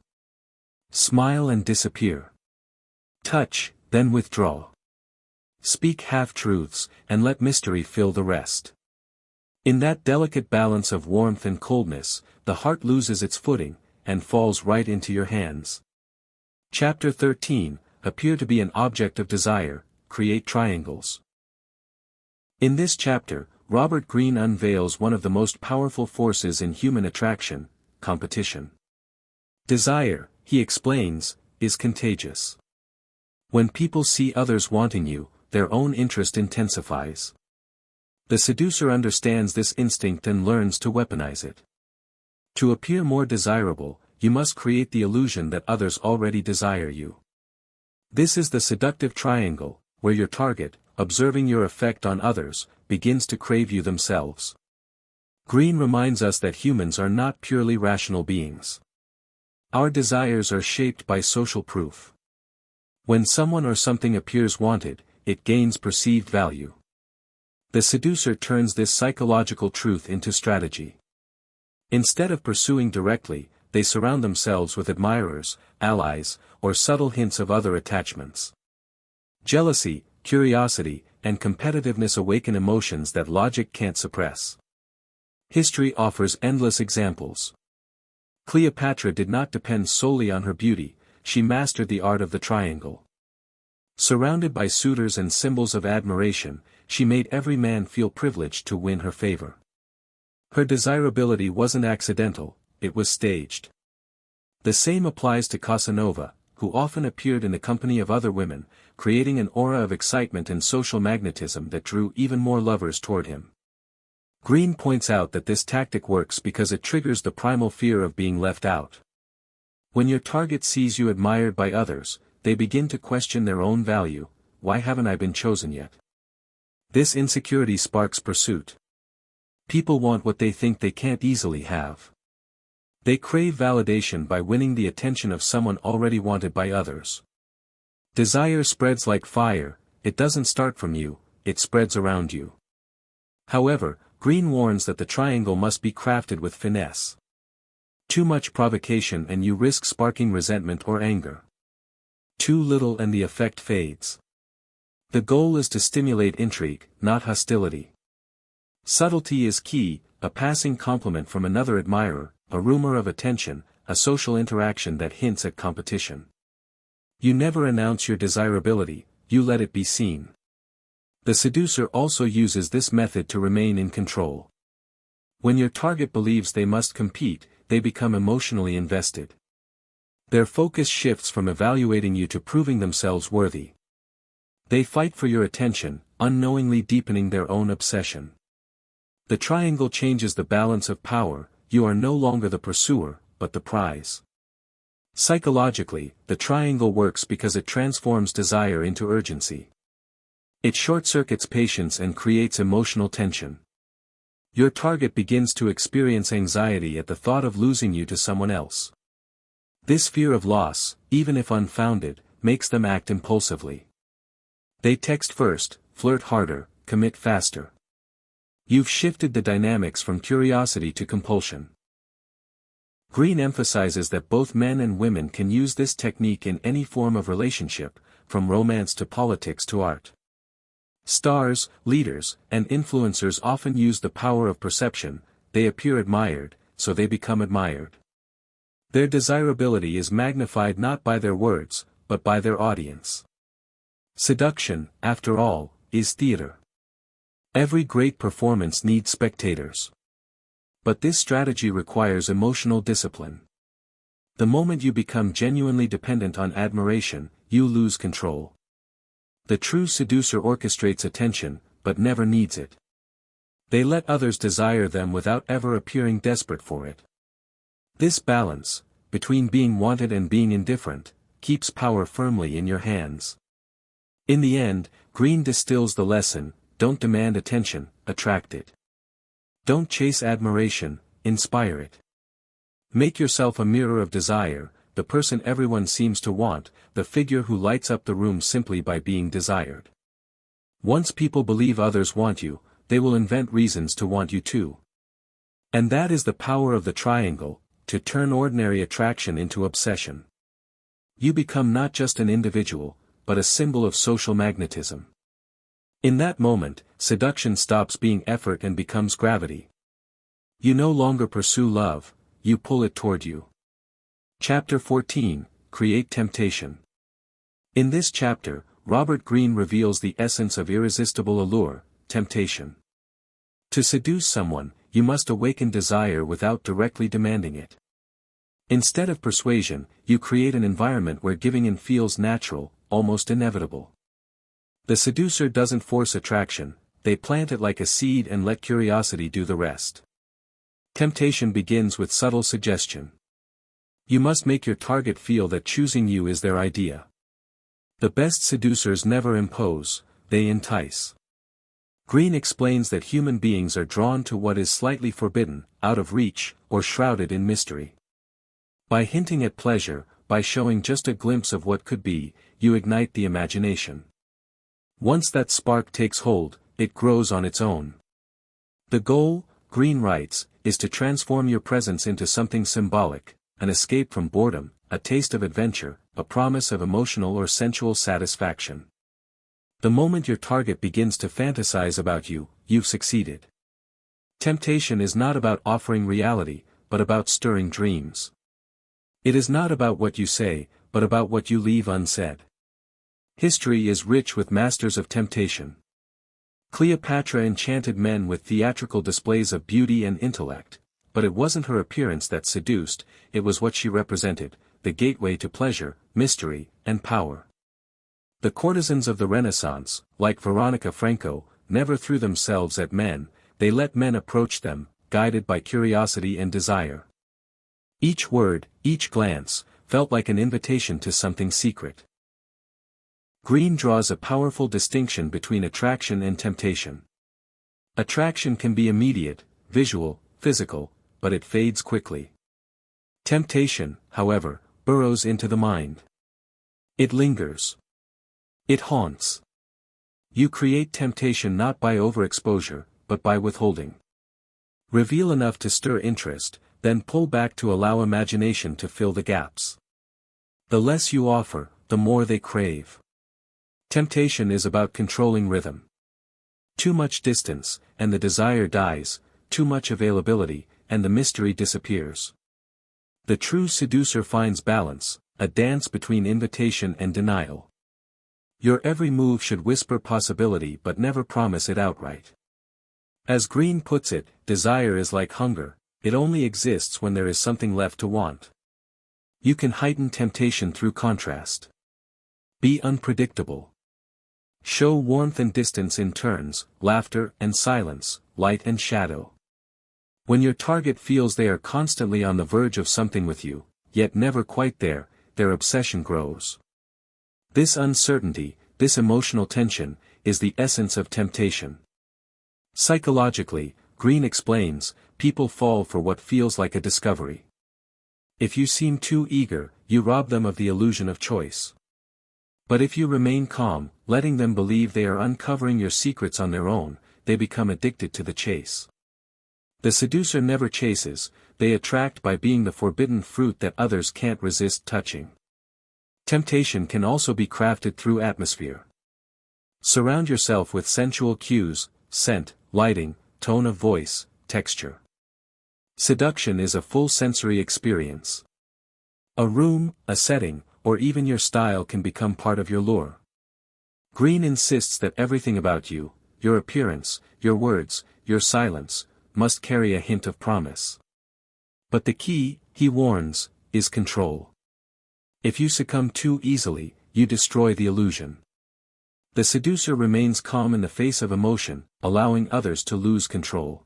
Smile and disappear. Touch, then withdraw. Speak half-truths, and let mystery fill the rest. In that delicate balance of warmth and coldness, the heart loses its footing, and falls right into your hands. Chapter 13, Appear to be an object of desire, create triangles. In this chapter, Robert Greene unveils one of the most powerful forces in human attraction: competition. Desire, he explains, is contagious. When people see others wanting you, their own interest intensifies. The seducer understands this instinct and learns to weaponize it. To appear more desirable, you must create the illusion that others already desire you. This is the seductive triangle, where your target, observing your effect on others, begins to crave you themselves. Greene reminds us that humans are not purely rational beings. Our desires are shaped by social proof. When someone or something appears wanted, it gains perceived value. The seducer turns this psychological truth into strategy. Instead of pursuing directly, they surround themselves with admirers, allies, or subtle hints of other attachments. Jealousy, curiosity, and competitiveness awaken emotions that logic can't suppress. History offers endless examples. Cleopatra did not depend solely on her beauty, she mastered the art of the triangle. Surrounded by suitors and symbols of admiration, she made every man feel privileged to win her favor. Her desirability wasn't accidental, it was staged. The same applies to Casanova, who often appeared in the company of other women, creating an aura of excitement and social magnetism that drew even more lovers toward him. Greene points out that this tactic works because it triggers the primal fear of being left out. When your target sees you admired by others, they begin to question their own value: why haven't I been chosen yet? This insecurity sparks pursuit. People want what they think they can't easily have. They crave validation by winning the attention of someone already wanted by others. Desire spreads like fire, it doesn't start from you, it spreads around you. However, Greene warns that the triangle must be crafted with finesse. Too much provocation and you risk sparking resentment or anger. Too little and the effect fades. The goal is to stimulate intrigue, not hostility. Subtlety is key, a passing compliment from another admirer, a rumor of attention, a social interaction that hints at competition. You never announce your desirability, you let it be seen. The seducer also uses this method to remain in control. When your target believes they must compete, they become emotionally invested. Their focus shifts from evaluating you to proving themselves worthy. They fight for your attention, unknowingly deepening their own obsession. The triangle changes the balance of power, you are no longer the pursuer, but the prize. Psychologically, the triangle works because it transforms desire into urgency. It short-circuits patience and creates emotional tension. Your target begins to experience anxiety at the thought of losing you to someone else. This fear of loss, even if unfounded, makes them act impulsively. They text first, flirt harder, commit faster. You've shifted the dynamics from curiosity to compulsion. Greene emphasizes that both men and women can use this technique in any form of relationship, from romance to politics to art. Stars, leaders, and influencers often use the power of perception, they appear admired, so they become admired. Their desirability is magnified not by their words, but by their audience. Seduction, after all, is theater. Every great performance needs spectators. But this strategy requires emotional discipline. The moment you become genuinely dependent on admiration, you lose control. The true seducer orchestrates attention, but never needs it. They let others desire them without ever appearing desperate for it. This balance, between being wanted and being indifferent, keeps power firmly in your hands. In the end, Greene distills the lesson: don't demand attention, attract it. Don't chase admiration, inspire it. Make yourself a mirror of desire, the person everyone seems to want, the figure who lights up the room simply by being desired. Once people believe others want you, they will invent reasons to want you too. And that is the power of the triangle, to turn ordinary attraction into obsession. You become not just an individual, but a symbol of social magnetism. In that moment, seduction stops being effort and becomes gravity. You no longer pursue love, you pull it toward you. Chapter 14, Create Temptation. In this chapter, Robert Greene reveals the essence of irresistible allure, temptation. To seduce someone, you must awaken desire without directly demanding it. Instead of persuasion, you create an environment where giving in feels natural, almost inevitable. The seducer doesn't force attraction, they plant it like a seed and let curiosity do the rest. Temptation begins with subtle suggestion. You must make your target feel that choosing you is their idea. The best seducers never impose, they entice. Greene explains that human beings are drawn to what is slightly forbidden, out of reach, or shrouded in mystery. By hinting at pleasure, by showing just a glimpse of what could be, you ignite the imagination. Once that spark takes hold, it grows on its own. The goal, Greene writes, is to transform your presence into something symbolic, an escape from boredom, a taste of adventure, a promise of emotional or sensual satisfaction. The moment your target begins to fantasize about you, you've succeeded. Temptation is not about offering reality, but about stirring dreams. It is not about what you say, but about what you leave unsaid. History is rich with masters of temptation. Cleopatra enchanted men with theatrical displays of beauty and intellect, but it wasn't her appearance that seduced, it was what she represented, the gateway to pleasure, mystery, and power. The courtesans of the Renaissance, like Veronica Franco, never threw themselves at men, they let men approach them, guided by curiosity and desire. Each word, each glance, felt like an invitation to something secret. Greene draws a powerful distinction between attraction and temptation. Attraction can be immediate, visual, physical, but it fades quickly. Temptation, however, burrows into the mind. It lingers. It haunts. You create temptation not by overexposure, but by withholding. Reveal enough to stir interest, then pull back to allow imagination to fill the gaps. The less you offer, the more they crave. Temptation is about controlling rhythm. Too much distance, and the desire dies, too much availability, and the mystery disappears. The true seducer finds balance, a dance between invitation and denial. Your every move should whisper possibility but never promise it outright. As Greene puts it, desire is like hunger, it only exists when there is something left to want. You can heighten temptation through contrast. Be unpredictable. Show warmth and distance in turns, laughter and silence, light and shadow. When your target feels they are constantly on the verge of something with you, yet never quite there, their obsession grows. This uncertainty, this emotional tension, is the essence of temptation. Psychologically, Greene explains, people fall for what feels like a discovery. If you seem too eager, you rob them of the illusion of choice. But if you remain calm, letting them believe they are uncovering your secrets on their own, they become addicted to the chase. The seducer never chases, they attract by being the forbidden fruit that others can't resist touching. Temptation can also be crafted through atmosphere. Surround yourself with sensual cues, scent, lighting, tone of voice, texture. Seduction is a full sensory experience. A room, a setting, or even your style can become part of your lure. Greene insists that everything about you, your appearance, your words, your silence, must carry a hint of promise. But the key, he warns, is control. If you succumb too easily, you destroy the illusion. The seducer remains calm in the face of emotion, allowing others to lose control.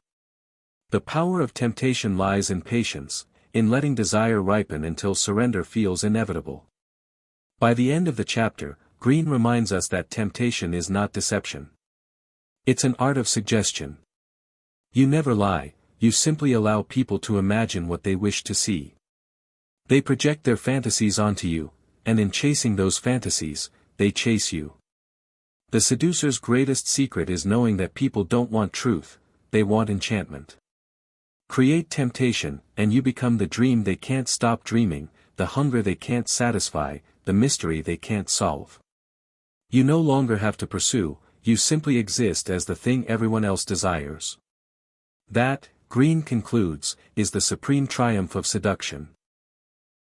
The power of temptation lies in patience, in letting desire ripen until surrender feels inevitable. By the end of the chapter, Greene reminds us that temptation is not deception. It's an art of suggestion. You never lie, you simply allow people to imagine what they wish to see. They project their fantasies onto you, and in chasing those fantasies, they chase you. The seducer's greatest secret is knowing that people don't want truth, they want enchantment. Create temptation, and you become the dream they can't stop dreaming, the hunger they can't satisfy, the mystery they can't solve. You no longer have to pursue, you simply exist as the thing everyone else desires. That, Greene concludes, is the supreme triumph of seduction.